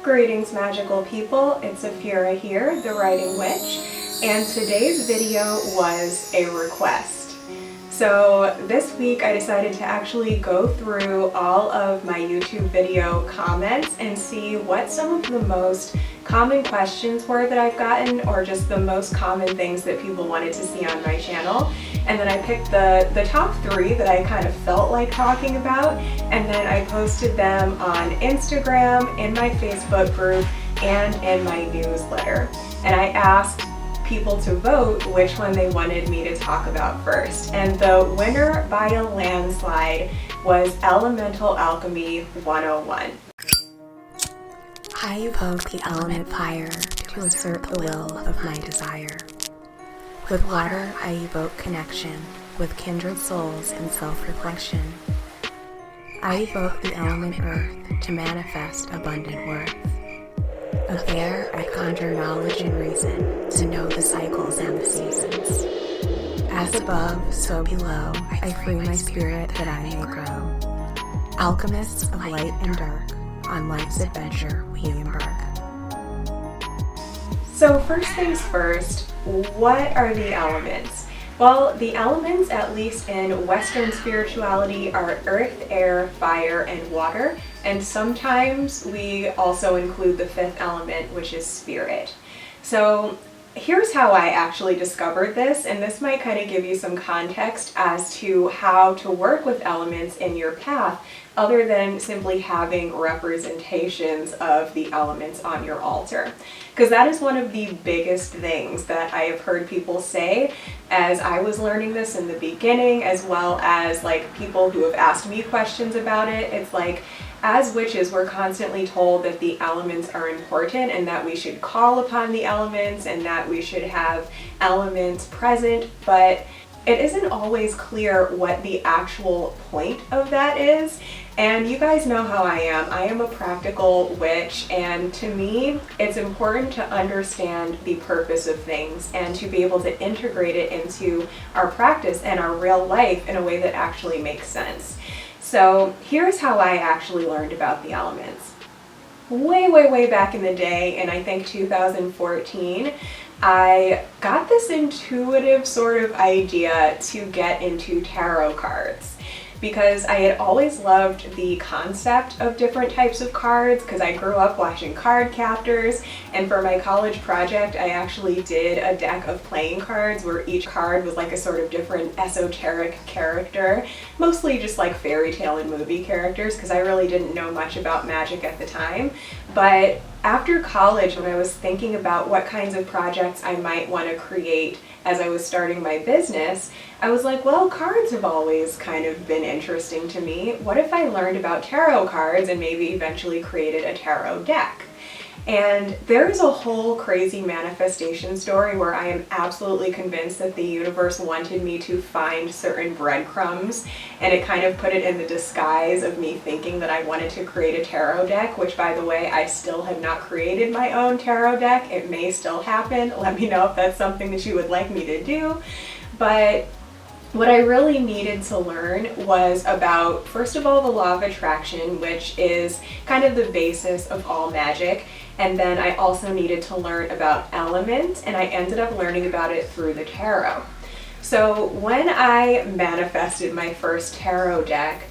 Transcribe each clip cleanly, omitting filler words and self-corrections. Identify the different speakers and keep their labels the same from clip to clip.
Speaker 1: Greetings, magical people. It's Afira here, the Writing Witch, and today's video was a request. So this week I decided to actually go through all of my YouTube video comments and see what some of the most common questions were that I've gotten, or just the most common things that people wanted to see on my channel. And then I picked the top 3 that I kind of felt like talking about, and then I posted them on Instagram, in my Facebook group, and in my newsletter. And I asked people to vote which one they wanted me to talk about first. And the winner by a landslide was Elemental Alchemy 101.
Speaker 2: I evoke the element fire to assert the will of my desire. With water, I evoke connection with kindred souls in self-reflection. I evoke the element earth to manifest abundant worth. Of air, I conjure knowledge and reason to know the cycles and the seasons. As above, so below, I free my spirit that I may grow. Alchemists of light and dark, on life's adventure we embark.
Speaker 1: So first things first, what are the elements? Well, the elements, at least in Western spirituality, are earth, air, fire, and water. And sometimes we also include the 5th element, which is spirit. So here's how I actually discovered this, and this might kind of give you some context as to how to work with elements in your path, other than simply having representations of the elements on your altar. Because that is one of the biggest things that I have heard people say as I was learning this in the beginning, as well as like people who have asked me questions about it. It's like, as witches, we're constantly told that the elements are important and that we should call upon the elements and that we should have elements present, but it isn't always clear what the actual point of that is. And you guys know how I am. I am a practical witch, and to me, it's important to understand the purpose of things and to be able to integrate it into our practice and our real life in a way that actually makes sense. So here's how I actually learned about the elements. Way back in the day, in I think 2014, I got this intuitive sort of idea to get into tarot cards, because I had always loved the concept of different types of cards, because I grew up watching card captors, and for my college project I actually did a deck of playing cards where each card was like a sort of different esoteric character, mostly just like fairy tale and movie characters, because I really didn't know much about magic at the time. But after college, when I was thinking about what kinds of projects I might want to create as I was starting my business, I was like, well, cards have always kind of been interesting to me. What if I learned about tarot cards and maybe eventually created a tarot deck? And there's a whole crazy manifestation story where I am absolutely convinced that the universe wanted me to find certain breadcrumbs, and it kind of put it in the disguise of me thinking that I wanted to create a tarot deck, which, by the way, I still have not created my own tarot deck. It may still happen. Let me know if that's something that you would like me to do. But what I really needed to learn was about, first of all, the law of attraction, which is kind of the basis of all magic. And then I also needed to learn about elements, and I ended up learning about it through the tarot. So when I manifested my first tarot deck,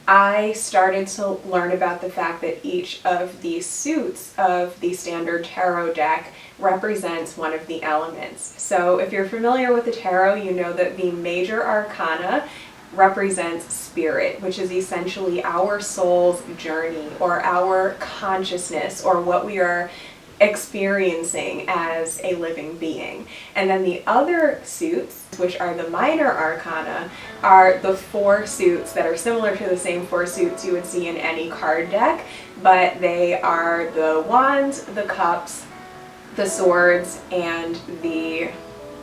Speaker 1: I started to learn about the fact that each of the suits of the standard tarot deck represents one of the elements. So if you're familiar with the tarot, you know that the major arcana represents spirit, which is essentially our soul's journey, or our consciousness, or what we are experiencing as a living being. And then the other suits, which are the minor arcana, are the 4 suits that are similar to the same 4 suits you would see in any card deck, but they are the wands, the cups, the swords, and the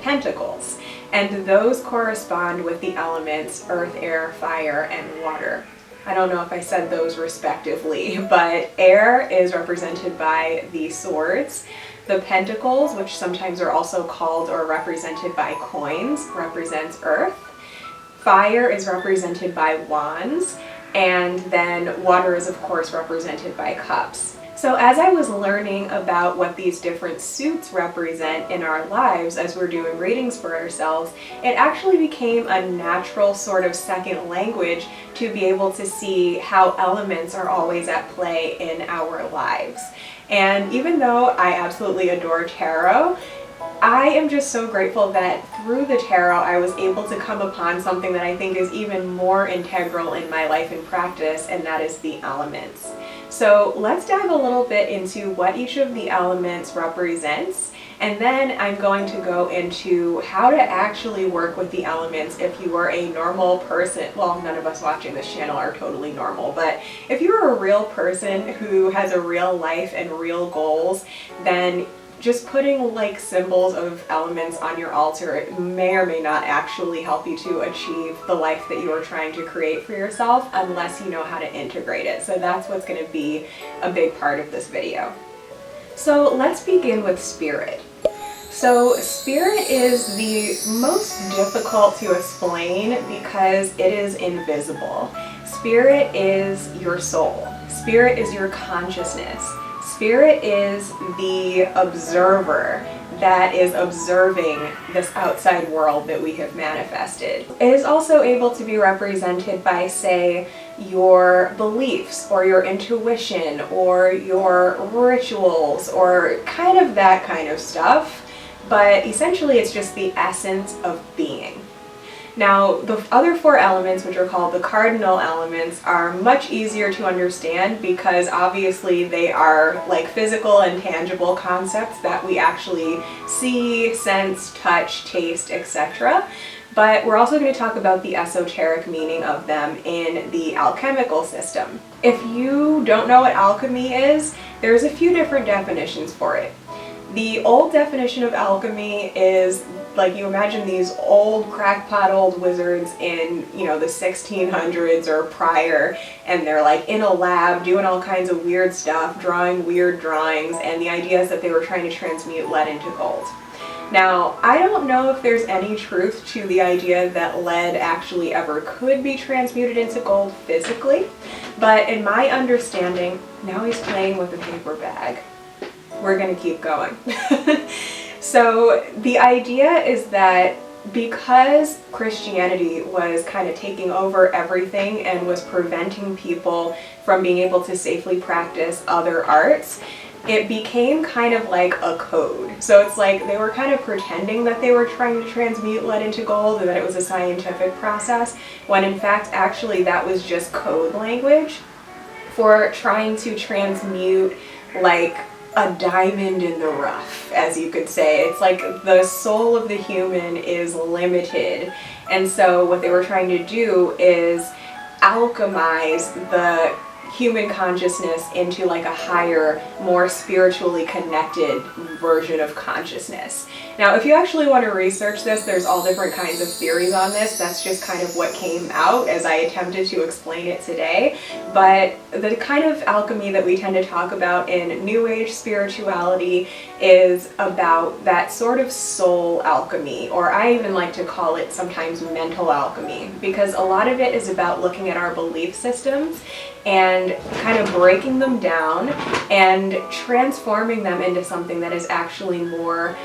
Speaker 1: pentacles. And those correspond with the elements earth, air, fire, and water. I don't know if I said those respectively, but air is represented by the swords. The pentacles, which sometimes are also called or represented by coins, represents earth. Fire is represented by wands, and then water is of course represented by cups. So as I was learning about what these different suits represent in our lives as we're doing readings for ourselves, it actually became a natural sort of second language to be able to see how elements are always at play in our lives. And even though I absolutely adore tarot, I am just so grateful that through the tarot I was able to come upon something that I think is even more integral in my life and practice, and that is the elements. So let's dive a little bit into what each of the elements represents, and then I'm going to go into how to actually work with the elements if you are a normal person. Well, none of us watching this channel are totally normal, but if you're a real person who has a real life and real goals, then just putting like symbols of elements on your altar may or may not actually help you to achieve the life that you are trying to create for yourself unless you know how to integrate it. So that's what's going to be a big part of this video. So let's begin with spirit. So spirit is the most difficult to explain because it is invisible. Spirit is your soul. Spirit is your consciousness. Spirit is the observer that is observing this outside world that we have manifested. It is also able to be represented by, say, your beliefs or your intuition or your rituals or kind of that kind of stuff, but essentially it's just the essence of being. Now, the other four elements, which are called the cardinal elements, are much easier to understand because obviously they are like physical and tangible concepts that we actually see, sense, touch, taste, etc. But we're also going to talk about the esoteric meaning of them in the alchemical system. If you don't know what alchemy is, there's a few different definitions for it. The old definition of alchemy is like, you imagine these old crackpot old wizards in, you know, the 1600s or prior, and they're like in a lab doing all kinds of weird stuff, drawing weird drawings, and the idea is that they were trying to transmute lead into gold. Now, I don't know if there's any truth to the idea that lead actually ever could be transmuted into gold physically, but in my understanding, now he's playing with a paper bag. We're gonna keep going. So the idea is that because Christianity was kind of taking over everything and was preventing people from being able to safely practice other arts, it became kind of like a code. So it's like they were kind of pretending that they were trying to transmute lead into gold and that it was a scientific process, when in fact actually that was just code language for trying to transmute like a diamond in the rough, as you could say. It's like the soul of the human is limited, and so what they were trying to do is alchemize the human consciousness into like a higher, more spiritually connected version of consciousness. Now, if you actually want to research this, there's all different kinds of theories on this. That's just kind of what came out as I attempted to explain it today. But the kind of alchemy that we tend to talk about in New Age spirituality is about that sort of soul alchemy, or I even like to call it sometimes mental alchemy, because a lot of it is about looking at our belief systems and kind of breaking them down and transforming them into something that is actually more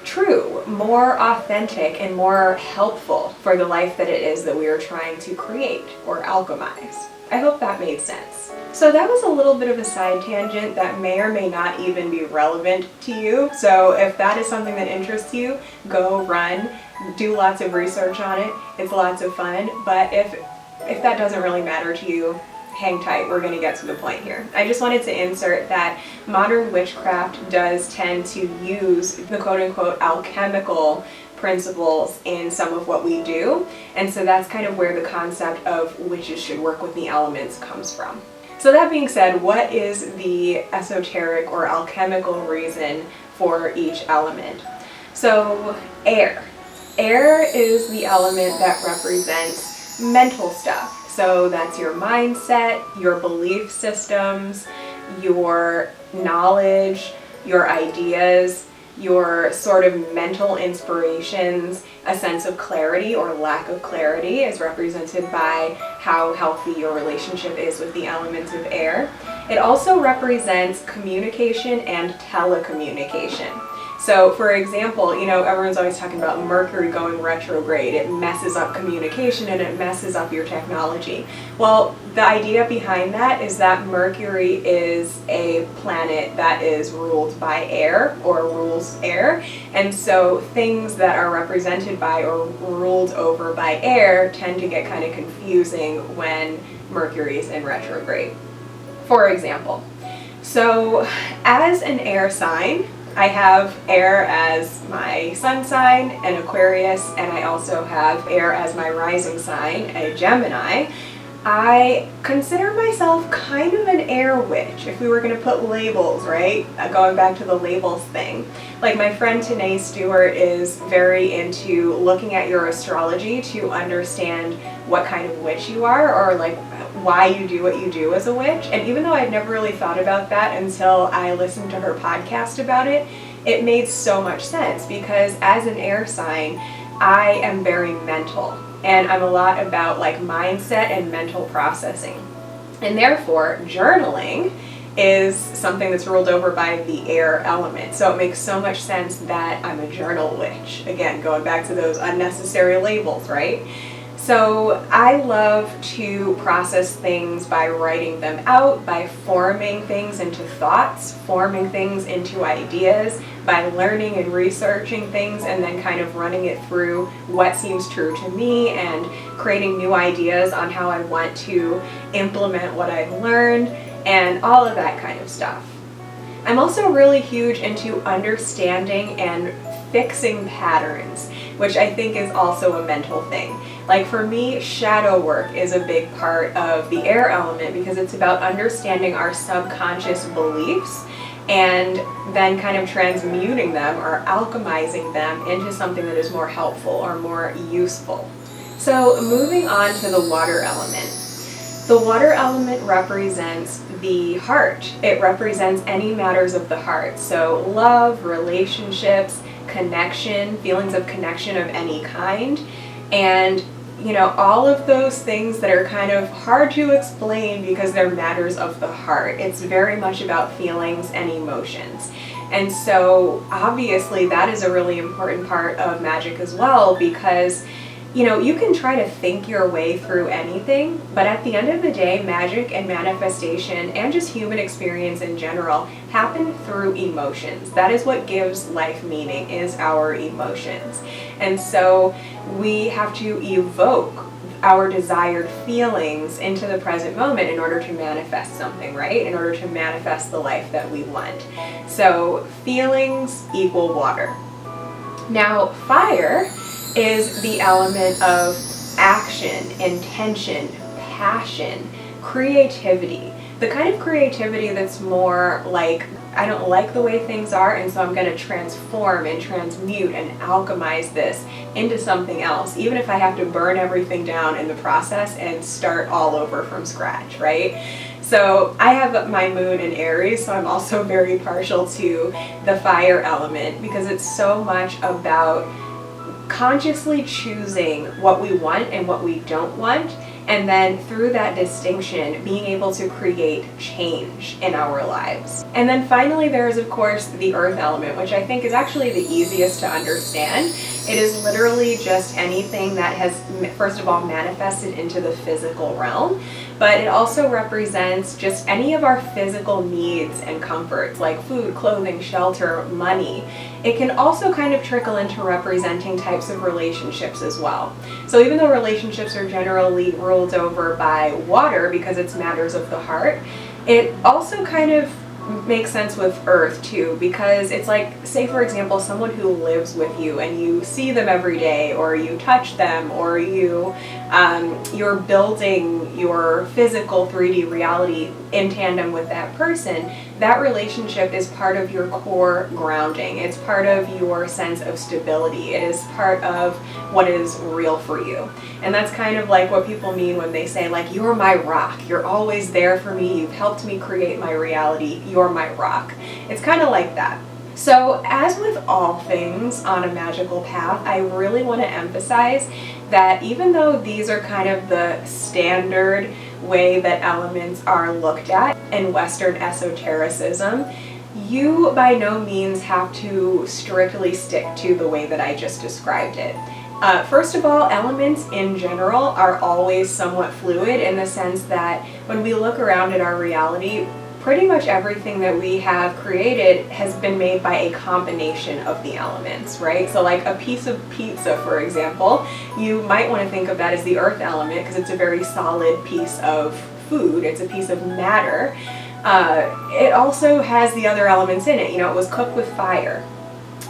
Speaker 1: true, more authentic, and more helpful for the life that it is that we are trying to create or alchemize. I hope that made sense. So that was a little bit of a side tangent that may or may not even be relevant to you. So if that is something that interests you, go run, do lots of research on it. It's lots of fun. But if that doesn't really matter to you, hang tight, we're going to get to the point here. I just wanted to insert that modern witchcraft does tend to use the quote-unquote alchemical principles in some of what we do, and so that's kind of where the concept of witches should work with the elements comes from. So that being said, what is the esoteric or alchemical reason for each element? So air. Air is the element that represents mental stuff. So that's your mindset, your belief systems, your knowledge, your ideas, your sort of mental inspirations. A sense of clarity or lack of clarity is represented by how healthy your relationship is with the elements of air. It also represents communication and telecommunication. So for example, everyone's always talking about Mercury going retrograde. It messes up communication and it messes up your technology. Well, the idea behind that is that Mercury is a planet that is ruled by air, or rules air. And so things that are represented by or ruled over by air tend to get kind of confusing when Mercury is in retrograde. For example, so as an air sign, I have air as my sun sign, an Aquarius, and I also have air as my rising sign, a Gemini. I consider myself kind of an air witch, if we were going to put labels, right? Going back to the labels thing. Like my friend Tanae Stewart is very into looking at your astrology to understand what kind of witch you are, or like why you do what you do as a witch. And even though I'd never really thought about that until I listened to her podcast about it, it made so much sense, because as an air sign, I am very mental. And I'm a lot about like mindset and mental processing. And therefore, journaling is something that's ruled over by the air element. So it makes so much sense that I'm a journal witch. Again, going back to those unnecessary labels, right? So I love to process things by writing them out, by forming things into thoughts, forming things into ideas, by learning and researching things and then kind of running it through what seems true to me and creating new ideas on how I want to implement what I've learned and all of that kind of stuff. I'm also really huge into understanding and fixing patterns, which I think is also a mental thing. Like for me, shadow work is a big part of the air element because it's about understanding our subconscious beliefs and then kind of transmuting them or alchemizing them into something that is more helpful or more useful. So moving on to the water element. The water element represents the heart. It represents any matters of the heart. So love, relationships, connection, feelings of connection of any kind, and all of those things that are kind of hard to explain because they're matters of the heart. It's very much about feelings and emotions. And so obviously that is a really important part of magic as well, because you can try to think your way through anything, but at the end of the day, magic and manifestation and just human experience in general happen through emotions. That is what gives life meaning, is our emotions. And so we have to evoke our desired feelings into the present moment in order to manifest something, right? In order to manifest the life that we want. So feelings equal water. Now, fire is the element of action, intention, passion, creativity. The kind of creativity that's more like, I don't like the way things are, and so I'm going to transform and transmute and alchemize this into something else, even if I have to burn everything down in the process and start all over from scratch, right? So I have my moon in Aries, so I'm also very partial to the fire element because it's so much about consciously choosing what we want and what we don't want, and then through that distinction being able to create change in our lives. And then finally there is of course the earth element, which I think is actually the easiest to understand. It is literally just anything that has first of all manifested into the physical realm, but it also represents just any of our physical needs and comforts like food, clothing, shelter, money. It can also kind of trickle into representing types of relationships as well. So even though relationships are generally ruled over by water because it's matters of the heart, it also kind of makes sense with earth too, because it's like, say for example, someone who lives with you and you see them every day, or you touch them, or you're building your physical 3D reality in tandem with that person. That relationship is part of your core grounding. It's part of your sense of stability. It is part of what is real for you. And that's kind of like what people mean when they say like, you're my rock, you're always there for me, you've helped me create my reality, you're my rock. It's kind of like that. So as with all things on a magical path, I really want to emphasize that even though these are kind of the standard way that elements are looked at in Western esotericism, you by no means have to strictly stick to the way that I just described it. First of all, elements in general are always somewhat fluid in the sense that when we look around at our reality, pretty much everything that we have created has been made by a combination of the elements, right? So like a piece of pizza, for example, you might want to think of that as the earth element because it's a very solid piece of food. It's a piece of matter. It also has the other elements in it. You know, it was cooked with fire.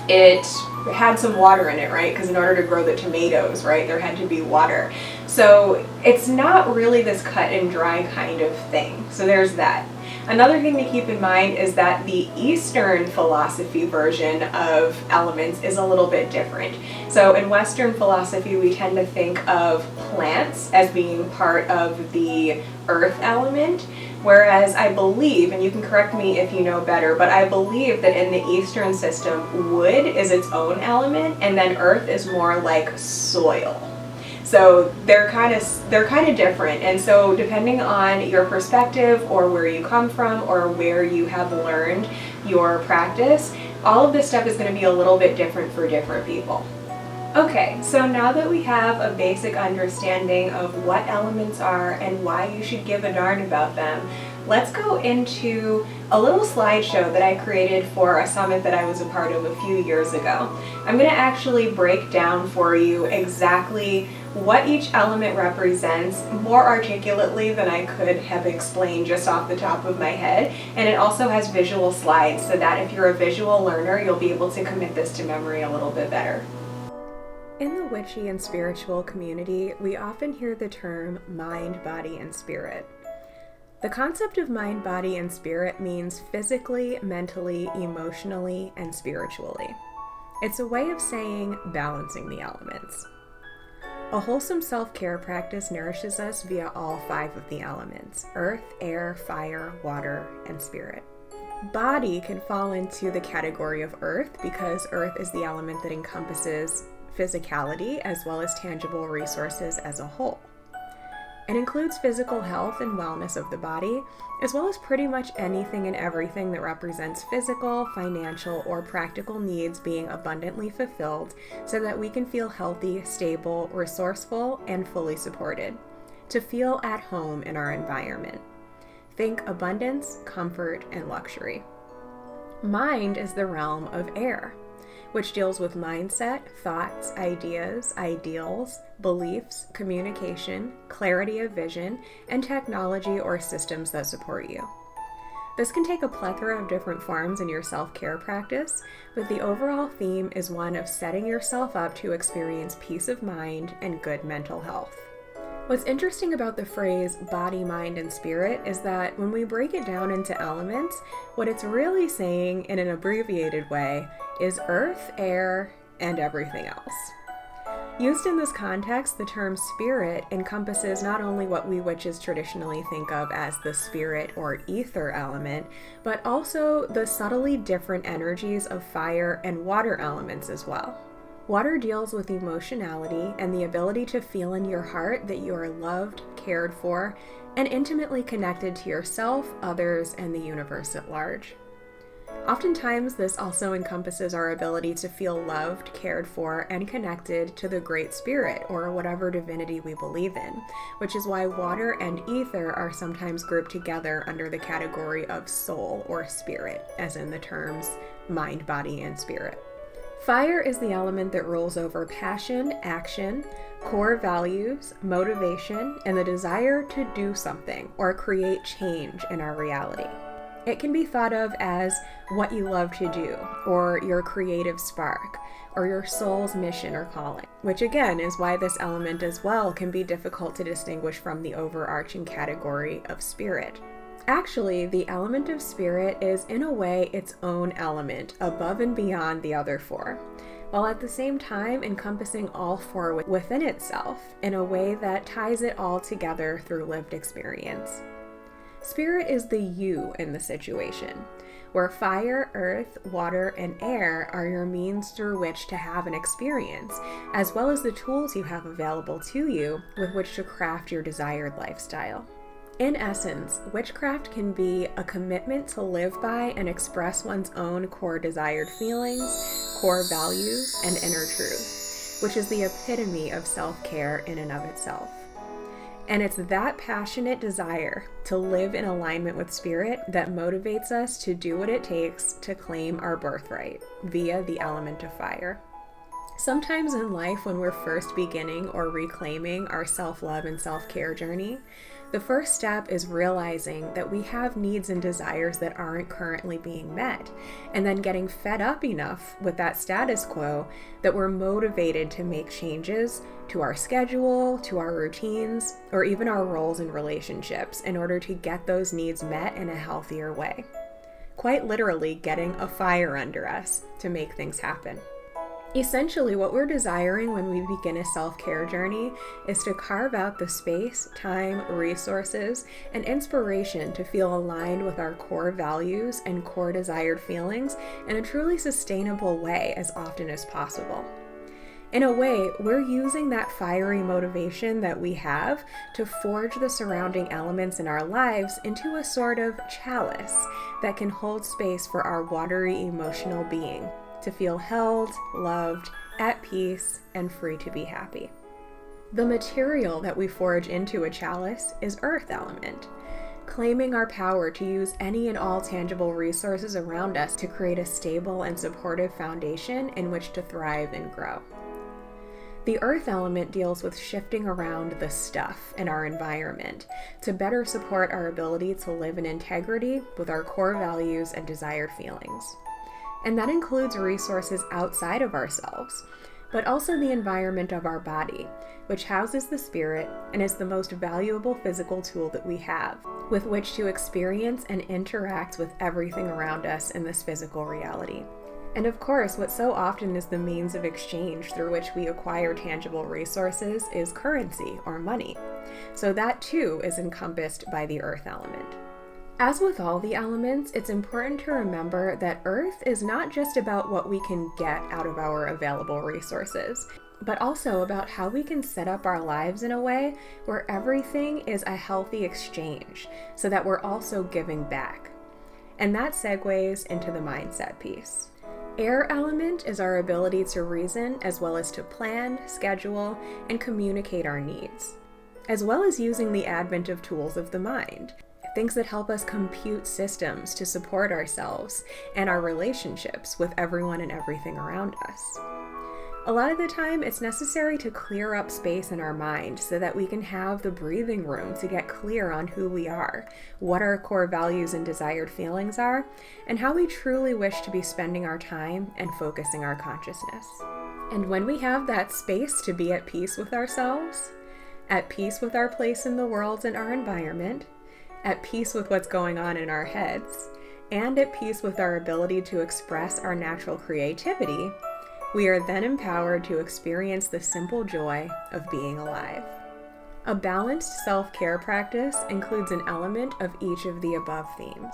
Speaker 1: It had some water in it, right? Because in order to grow the tomatoes, right, there had to be water. So it's not really this cut and dry kind of thing. So there's that. Another thing to keep in mind is that the Eastern philosophy version of elements is a little bit different. So in Western philosophy, we tend to think of plants as being part of the earth element, whereas I believe, and you can correct me if you know better, but I believe that in the Eastern system, wood is its own element, and then earth is more like soil. So they're kind of different, and so depending on your perspective or where you come from or where you have learned your practice, all of this stuff is going to be a little bit different for different people. Okay, so now that we have a basic understanding of what elements are and why you should give a darn about them, let's go into a little slideshow that I created for a summit that I was a part of a few years ago. I'm going to actually break down for you exactly what each element represents more articulately than I could have explained just off the top of my head. And it also has visual slides so that if you're a visual learner, you'll be able to commit this to memory a little bit better.
Speaker 2: In the witchy and spiritual community, we often hear the term mind, body, and spirit. The concept of mind, body, and spirit means physically, mentally, emotionally, and spiritually. It's a way of saying balancing the elements. A wholesome self-care practice nourishes us via all 5 of the elements: earth, air, fire, water, and spirit. Body can fall into the category of earth because earth is the element that encompasses physicality as well as tangible resources as a whole. It includes physical health and wellness of the body, as well as pretty much anything and everything that represents physical, financial, or practical needs being abundantly fulfilled so that we can feel healthy, stable, resourceful, and fully supported, to feel at home in our environment. Think abundance, comfort, and luxury. Mind is the realm of air, which deals with mindset, thoughts, ideas, ideals, beliefs, communication, clarity of vision, and technology or systems that support you. This can take a plethora of different forms in your self-care practice, but the overall theme is one of setting yourself up to experience peace of mind and good mental health. What's interesting about the phrase body, mind, and spirit is that when we break it down into elements, what it's really saying in an abbreviated way is earth, air, and everything else. Used in this context, the term spirit encompasses not only what we witches traditionally think of as the spirit or ether element, but also the subtly different energies of fire and water elements as well. Water deals with emotionality and the ability to feel in your heart that you are loved, cared for, and intimately connected to yourself, others, and the universe at large. Oftentimes, this also encompasses our ability to feel loved, cared for, and connected to the Great Spirit, or whatever divinity we believe in, which is why water and ether are sometimes grouped together under the category of soul or spirit, as in the terms mind, body, and spirit. Fire is the element that rules over passion, action, core values, motivation, and the desire to do something or create change in our reality. It can be thought of as what you love to do, or your creative spark, or your soul's mission or calling, which again is why this element as well can be difficult to distinguish from the overarching category of spirit. Actually, the element of spirit is in a way its own element, above and beyond the other 4, while at the same time encompassing all 4 within itself in a way that ties it all together through lived experience. Spirit is the you in the situation, where fire, earth, water, and air are your means through which to have an experience, as well as the tools you have available to you with which to craft your desired lifestyle.
Speaker 1: In essence, witchcraft can be a commitment to live by and express one's own core desired feelings, core values, and inner truth, which is the epitome of self-care in and of itself. And it's that passionate desire to live in alignment with spirit that motivates us to do what it takes to claim our birthright via the element of fire. Sometimes in life, when we're first beginning or reclaiming our self-love and self-care journey, the first step is realizing that we have needs and desires that aren't currently being met, and then getting fed up enough with that status quo that we're motivated to make changes to our schedule, to our routines, or even our roles in relationships in order to get those needs met in a healthier way. Quite literally getting a fire under us to make things happen. Essentially, what we're desiring when we begin a self-care journey is to carve out the space, time, resources, and inspiration to feel aligned with our core values and core desired feelings in a truly sustainable way as often as possible. In a way, we're using that fiery motivation that we have to forge the surrounding elements in our lives into a sort of chalice that can hold space for our watery emotional being, to feel held, loved, at peace, and free to be happy. The material that we forge into a chalice is earth element, claiming our power to use any and all tangible resources around us to create a stable and supportive foundation in which to thrive and grow. The earth element deals with shifting around the stuff in our environment to better support our ability to live in integrity with our core values and desired feelings. And that includes resources outside of ourselves, but also the environment of our body, which houses the spirit and is the most valuable physical tool that we have, with which to experience and interact with everything around us in this physical reality. And of course, what so often is the means of exchange through which we acquire tangible resources is currency or money. So that too is encompassed by the earth element. As with all the elements, it's important to remember that Earth is not just about what we can get out of our available resources, but also about how we can set up our lives in a way where everything is a healthy exchange, so that we're also giving back. And that segues into the mindset piece. Air element is our ability to reason as well as to plan, schedule, and communicate our needs, as well as using the advent of tools of the mind. Things that help us compute systems to support ourselves and our relationships with everyone and everything around us. A lot of the time, it's necessary to clear up space in our mind so that we can have the breathing room to get clear on who we are, what our core values and desired feelings are, and how we truly wish to be spending our time and focusing our consciousness. And when we have that space to be at peace with ourselves, at peace with our place in the world and our environment, at peace with what's going on in our heads, and at peace with our ability to express our natural creativity, we are then empowered to experience the simple joy of being alive. A balanced self-care practice includes an element of each of the above themes.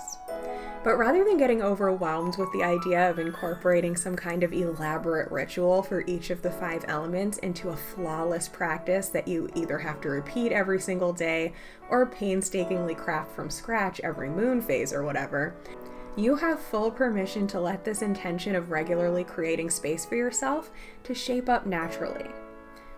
Speaker 1: But rather than getting overwhelmed with the idea of incorporating some kind of elaborate ritual for each of the 5 elements into a flawless practice that you either have to repeat every single day or painstakingly craft from scratch every moon phase or whatever, you have full permission to let this intention of regularly creating space for yourself to shape up naturally.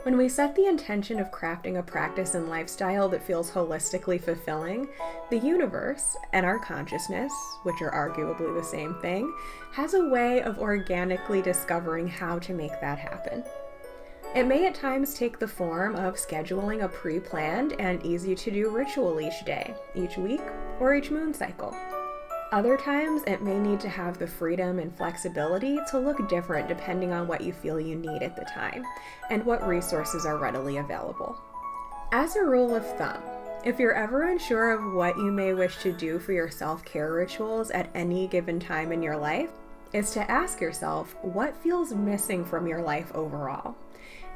Speaker 1: When we set the intention of crafting a practice and lifestyle that feels holistically fulfilling, the universe and our consciousness, which are arguably the same thing, has a way of organically discovering how to make that happen. It may at times take the form of scheduling a pre-planned and easy-to-do ritual each day, each week, or each moon cycle. Other times, it may need to have the freedom and flexibility to look different depending on what you feel you need at the time and what resources are readily available. As a rule of thumb, if you're ever unsure of what you may wish to do for your self-care rituals at any given time in your life, is to ask yourself what feels missing from your life overall.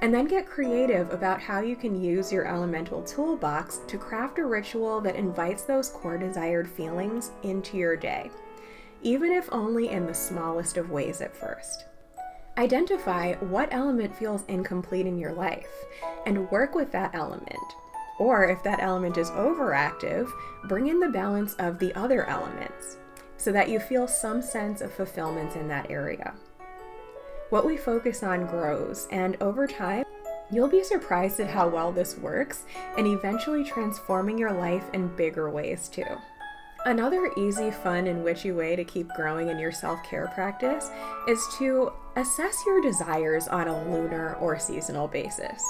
Speaker 1: And then get creative about how you can use your elemental toolbox to craft a ritual that invites those core desired feelings into your day, even if only in the smallest of ways at first. Identify what element feels incomplete in your life and work with that element. Or if that element is overactive, bring in the balance of the other elements so that you feel some sense of fulfillment in that area. What we focus on grows, and over time, you'll be surprised at how well this works and eventually transforming your life in bigger ways too. Another easy, fun, and witchy way to keep growing in your self-care practice is to assess your desires on a lunar or seasonal basis.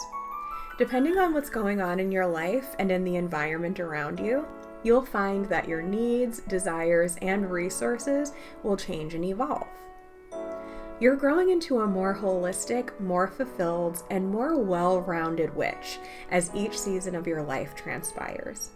Speaker 1: Depending on what's going on in your life and in the environment around you, you'll find that your needs, desires, and resources will change and evolve. You're growing into a more holistic, more fulfilled, and more well-rounded witch as each season of your life transpires.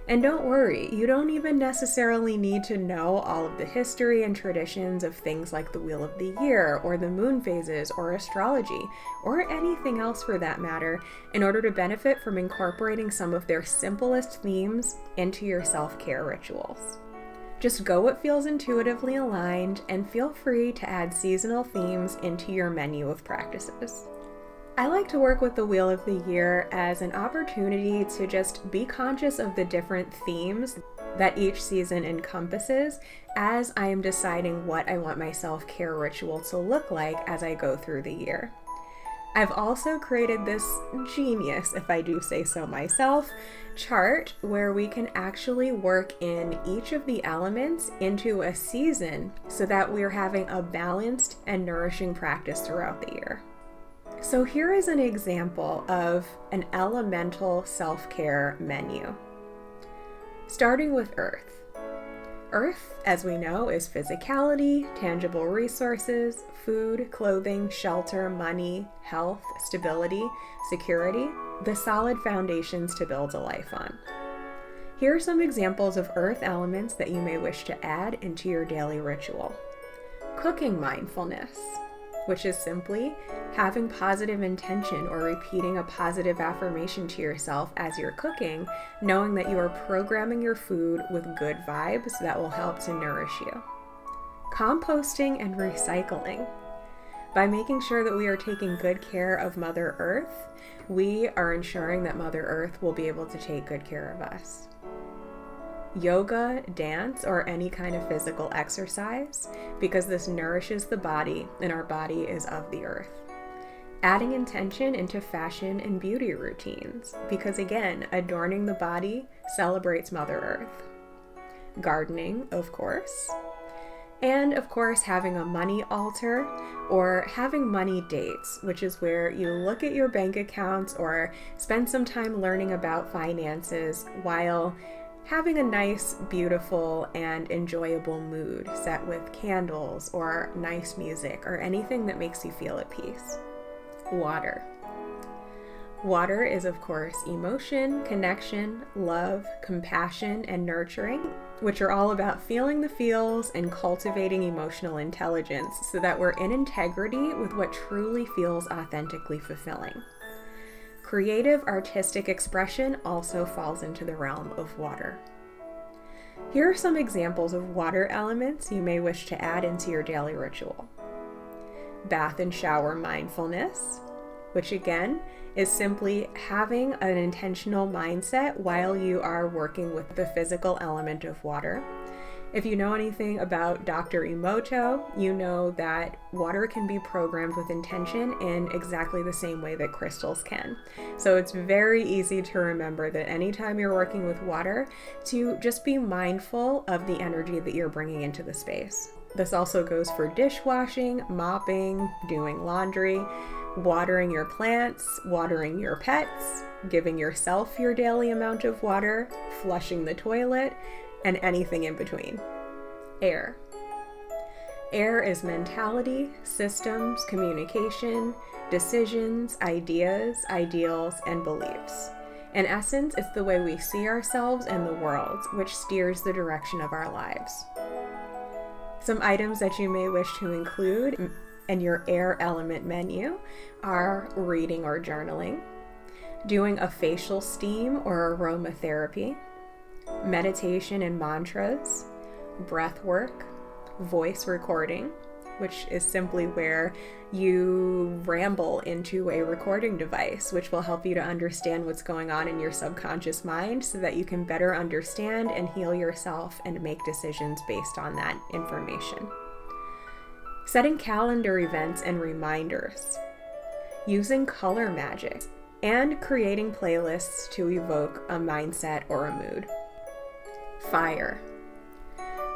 Speaker 1: And don't worry, you don't even necessarily need to know all of the history and traditions of things like the Wheel of the Year, or the moon phases, or astrology, or anything else for that matter, in order to benefit from incorporating some of their simplest themes into your self-care rituals. Just go what feels intuitively aligned, and feel free to add seasonal themes into your menu of practices. I like to work with the Wheel of the Year as an opportunity to just be conscious of the different themes that each season encompasses as I am deciding what I want my self-care ritual to look like as I go through the year. I've also created this genius, if I do say so myself, chart where we can actually work in each of the elements into a season so that we're having a balanced and nourishing practice throughout the year. So here is an example of an elemental self-care menu. Starting with Earth. Earth, as we know, is physicality, tangible resources, food, clothing, shelter, money, health, stability, security, the solid foundations to build a life on. Here are some examples of Earth elements that you may wish to add into your daily ritual. Cooking mindfulness, which is simply having positive intention or repeating a positive affirmation to yourself as you're cooking, knowing that you are programming your food with good vibes that will help to nourish you. Composting and recycling. By making sure that we are taking good care of Mother Earth, we are ensuring that Mother Earth will be able to take good care of us. Yoga, dance, or any kind of physical exercise, because this nourishes the body and our body is of the earth. Adding intention into fashion and beauty routines, because again, adorning the body celebrates Mother Earth. Gardening, of course. And of course, having a money altar or having money dates, which is where you look at your bank accounts or spend some time learning about finances while having a nice, beautiful, and enjoyable mood set with candles or nice music or anything that makes you feel at peace. Water. Water is, of course, emotion, connection, love, compassion, and nurturing, which are all about feeling the feels and cultivating emotional intelligence so that we're in integrity with what truly feels authentically fulfilling. Creative artistic expression also falls into the realm of water. Here are some examples of water elements you may wish to add into your daily ritual. Bath and shower mindfulness, which again is simply having an intentional mindset while you are working with the physical element of water. If you know anything about Dr. Emoto, you know that water can be programmed with intention in exactly the same way that crystals can. So it's very easy to remember that anytime you're working with water, to just be mindful of the energy that you're bringing into the space. This also goes for dishwashing, mopping, doing laundry, watering your plants, watering your pets, giving yourself your daily amount of water, flushing the toilet, and anything in between. Air. Air is mentality, systems, communication, decisions, ideas, ideals, and beliefs. In essence, it's the way we see ourselves and the world, which steers the direction of our lives. Some items that you may wish to include in your air element menu are reading or journaling, doing a facial steam or aromatherapy, meditation and mantras, breath work, voice recording, which is simply where you ramble into a recording device, which will help you to understand what's going on in your subconscious mind so that you can better understand and heal yourself and make decisions based on that information. Setting calendar events and reminders. Using color magic. And creating playlists to evoke a mindset or a mood. Fire.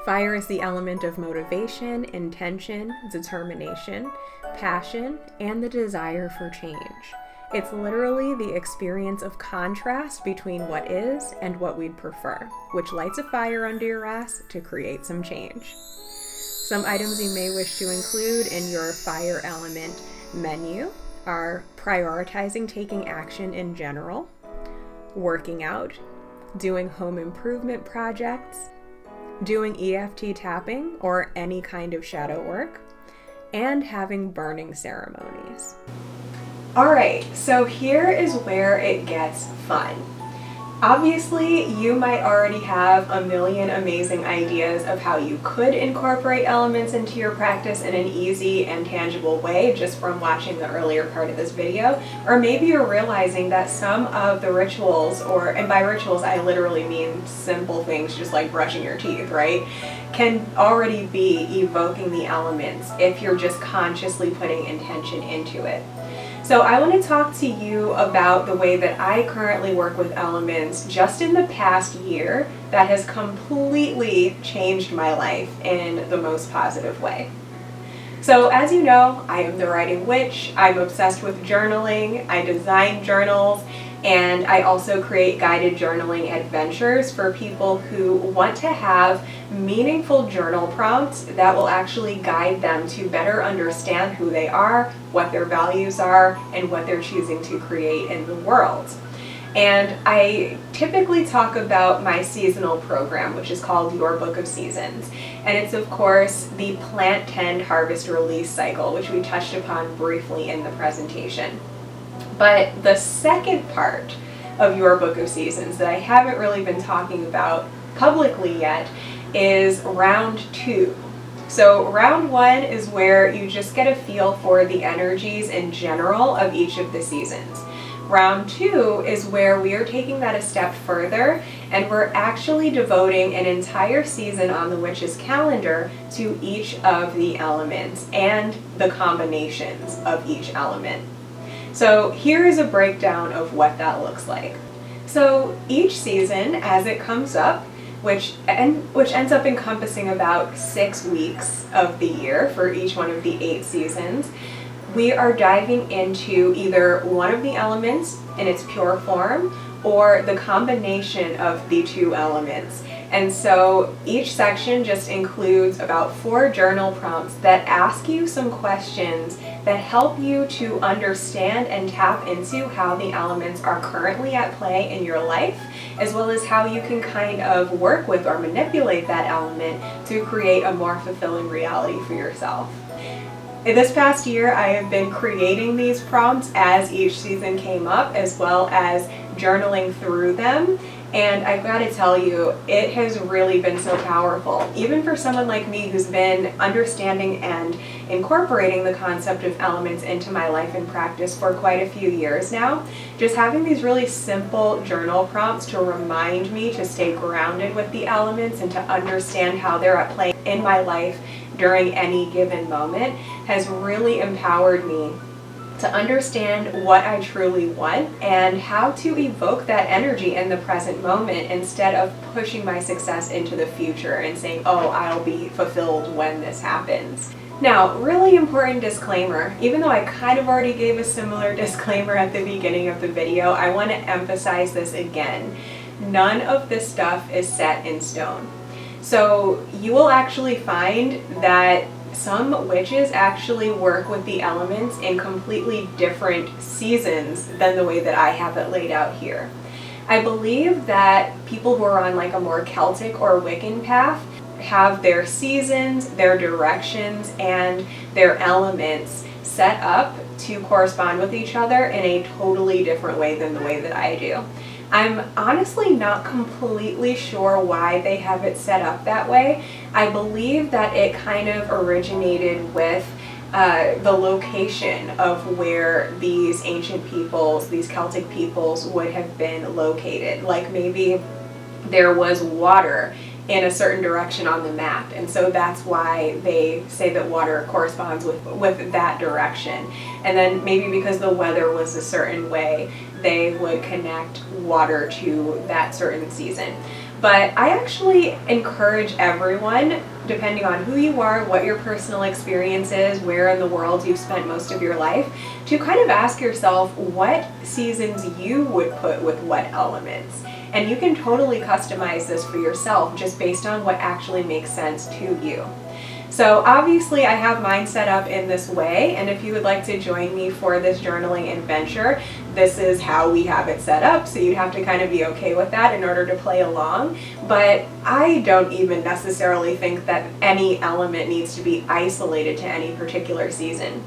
Speaker 1: Fire is the element of motivation, intention, determination, passion, and the desire for change. It's literally the experience of contrast between what is and what we'd prefer, which lights a fire under your ass to create some change. Some items you may wish to include in your fire element menu are prioritizing taking action in general, working out, doing home improvement projects, doing EFT tapping or any kind of shadow work, and having burning ceremonies. Alright, so here is where it gets fun. Obviously, you might already have a million amazing ideas of how you could incorporate elements into your practice in an easy and tangible way just from watching the earlier part of this video. Or maybe you're realizing that some of the rituals, and by rituals I literally mean simple things just like brushing your teeth, right? Can already be evoking the elements if you're just consciously putting intention into it. So I want to talk to you about the way that I currently work with elements just in the past year that has completely changed my life in the most positive way. So as you know, I am the writing witch. I'm obsessed with journaling. I design journals, and I also create guided journaling adventures for people who want to have meaningful journal prompts that will actually guide them to better understand who they are, what their values are, and what they're choosing to create in the world. And I typically talk about my seasonal program, which is called Your Book of Seasons. And it's, of course, the plant tend harvest release cycle, which we touched upon briefly in the presentation. But the second part of Your Book of Seasons that I haven't really been talking about publicly yet is round 2. So round 1 is where you just get a feel for the energies in general of each of the seasons. Round 2 is where we are taking that a step further, and we're actually devoting an entire season on the witch's calendar to each of the elements and the combinations of each element. So here is a breakdown of what that looks like. So each season, as it comes up, which ends up encompassing about 6 weeks of the year for each one of the 8 seasons, we are diving into either one of the elements in its pure form or the combination of the 2 elements. And so each section just includes about 4 journal prompts that ask you some questions that help you to understand and tap into how the elements are currently at play in your life, as well as how you can kind of work with or manipulate that element to create a more fulfilling reality for yourself. In this past year, I have been creating these prompts as each season came up, as well as journaling through them. And I've got to tell you, it has really been so powerful. Even for someone like me who's been understanding and incorporating the concept of elements into my life and practice for quite a few years now, just having these really simple journal prompts to remind me to stay grounded with the elements and to understand how they're at play in my life during any given moment has really empowered me to understand what I truly want and how to evoke that energy in the present moment instead of pushing my success into the future and saying, oh, I'll be fulfilled when this happens. Now, really important disclaimer, even though I kind of already gave a similar disclaimer at the beginning of the video, I want to emphasize this again. None of this stuff is set in stone. So you will actually find that some witches actually work with the elements in completely different seasons than the way that I have it laid out here. I believe that people who are on like a more Celtic or Wiccan path have their seasons, their directions, and their elements set up to correspond with each other in a totally different way than the way that I do. I'm honestly not completely sure why they have it set up that way. I believe that it kind of originated with the location of where these ancient peoples, these Celtic peoples, would have been located. Like maybe there was water in a certain direction on the map, and so that's why they say that water corresponds with that direction. And then maybe because the weather was a certain way, they would connect water to that certain season. But I actually encourage everyone, depending on who you are, what your personal experience is, where in the world you've spent most of your life, to kind of ask yourself what seasons you would put with what elements. And you can totally customize this for yourself just based on what actually makes sense to you. So obviously I have mine set up in this way, and if you would like to join me for this journaling adventure, this is how we have it set up, so you'd have to kind of be okay with that in order to play along. But I don't even necessarily think that any element needs to be isolated to any particular season.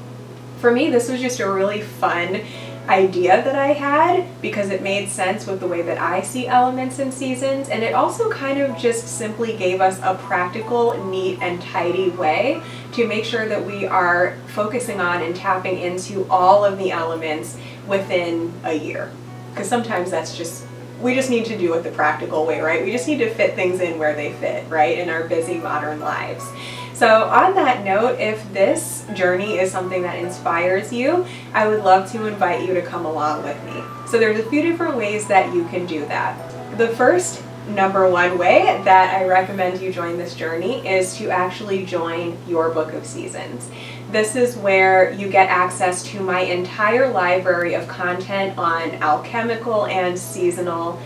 Speaker 1: For me, this was just a really fun idea that I had because it made sense with the way that I see elements and seasons, and it also kind of just simply gave us a practical, neat, and tidy way to make sure that we are focusing on and tapping into all of the elements within a year. Because sometimes we just need to do it the practical way, right? We just need to fit things in where they fit, right, in our busy modern lives. So on that note, if this journey is something that inspires you, I would love to invite you to come along with me. So there's a few different ways that you can do that. The first number one way that I recommend you join this journey is to actually join your Book of Seasons. This is where you get access to my entire library of content on alchemical and seasonal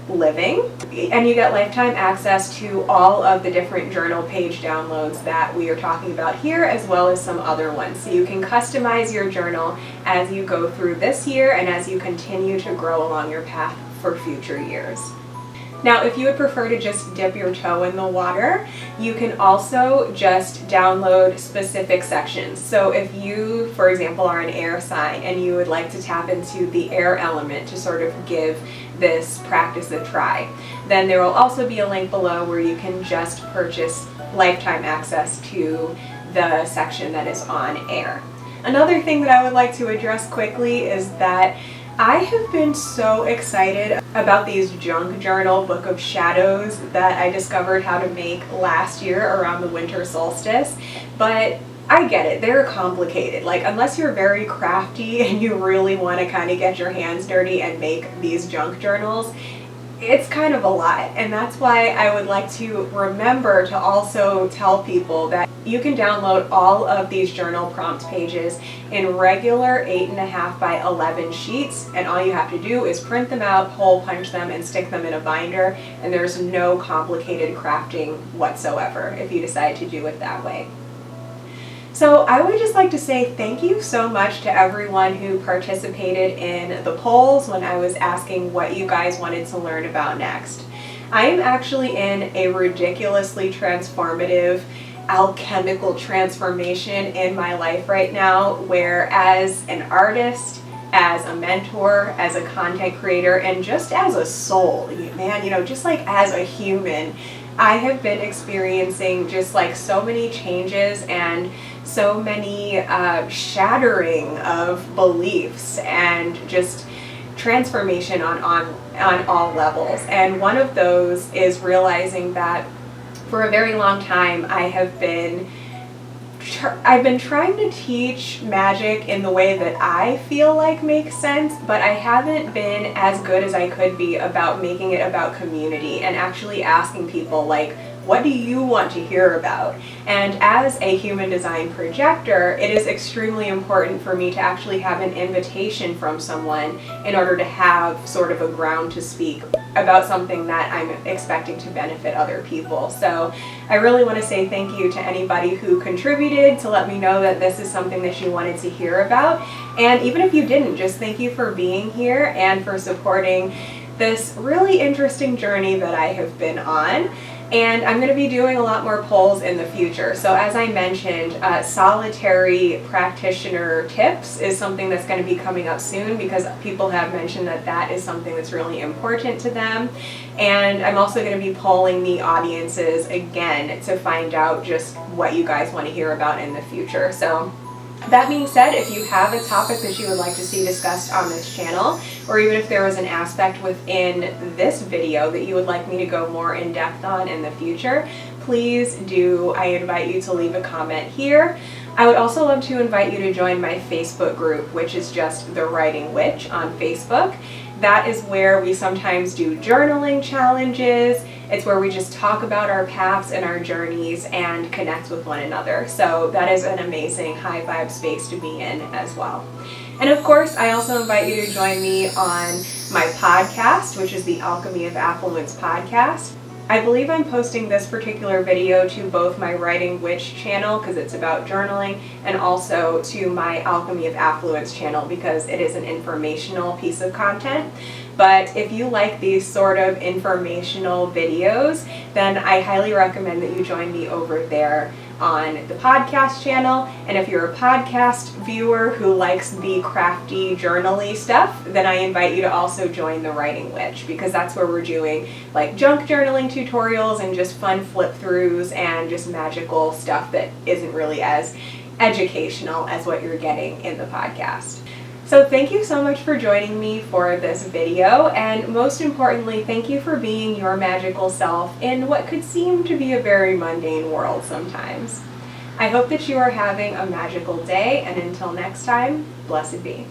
Speaker 1: living, and you get lifetime access to all of the different journal page downloads that we are talking about here, as well as some other ones. So you can customize your journal as you go through this year and as you continue to grow along your path for future years. Now, if you would prefer to just dip your toe in the water, you can also just download specific sections. So if you, for example, are an air sign and you would like to tap into the air element to sort of give this practice a try, then there will also be a link below where you can just purchase lifetime access to the section that is on air. Another thing that I would like to address quickly is that I have been so excited about these junk journal Book of Shadows that I discovered how to make last year around the winter solstice, but I get it, they're complicated. Like, unless you're very crafty and you really want to kind of get your hands dirty and make these junk journals, it's kind of a lot. And that's why I would like to remember to also tell people that you can download all of these journal prompt pages in regular 8.5 by 11 sheets, and all you have to do is print them out, hole punch them, and stick them in a binder, and there's no complicated crafting whatsoever if you decide to do it that way. So I would just like to say thank you so much to everyone who participated in the polls when I was asking what you guys wanted to learn about next. I am actually in a ridiculously transformative alchemical transformation in my life right now, where as an artist, as a mentor, as a content creator, and just as a soul, man, just like as a human, I have been experiencing just like so many changes and so many shattering of beliefs and just transformation on all levels. And one of those is realizing that for a very long time I've been trying to teach magic in the way that I feel like makes sense, but I haven't been as good as I could be about making it about community and actually asking people, like, what do you want to hear about? And as a human design projector, it is extremely important for me to actually have an invitation from someone in order to have sort of a ground to speak about something that I'm expecting to benefit other people. So I really want to say thank you to anybody who contributed to let me know that this is something that you wanted to hear about. And even if you didn't, just thank you for being here and for supporting this really interesting journey that I have been on. And I'm going to be doing a lot more polls in the future. So as I mentioned, solitary practitioner tips is something that's going to be coming up soon because people have mentioned that that is something that's really important to them. And I'm also going to be polling the audiences again to find out just what you guys want to hear about in the future. So that being said, if you have a topic that you would like to see discussed on this channel, or even if there was an aspect within this video that you would like me to go more in depth on in the future, please do. I invite you to leave a comment here. I would also love to invite you to join my Facebook group, which is just The Writing Witch on Facebook. That is where we sometimes do journaling challenges. It's where we just talk about our paths and our journeys and connect with one another. So that is an amazing high vibe space to be in as well. And of course, I also invite you to join me on my podcast, which is the Alchemy of Affluence podcast. I believe I'm posting this particular video to both my Writing Witch channel because it's about journaling, and also to my Alchemy of Affluence channel because it is an informational piece of content. But if you like these sort of informational videos, then I highly recommend that you join me over there on the podcast channel. And if you're a podcast viewer who likes the crafty journaly stuff, then I invite you to also join the Writing Witch, because that's where we're doing like junk journaling tutorials and just fun flip throughs and just magical stuff that isn't really as educational as what you're getting in the podcast. So thank you so much for joining me for this video, and most importantly, thank you for being your magical self in what could seem to be a very mundane world sometimes. I hope that you are having a magical day, and until next time, blessed be.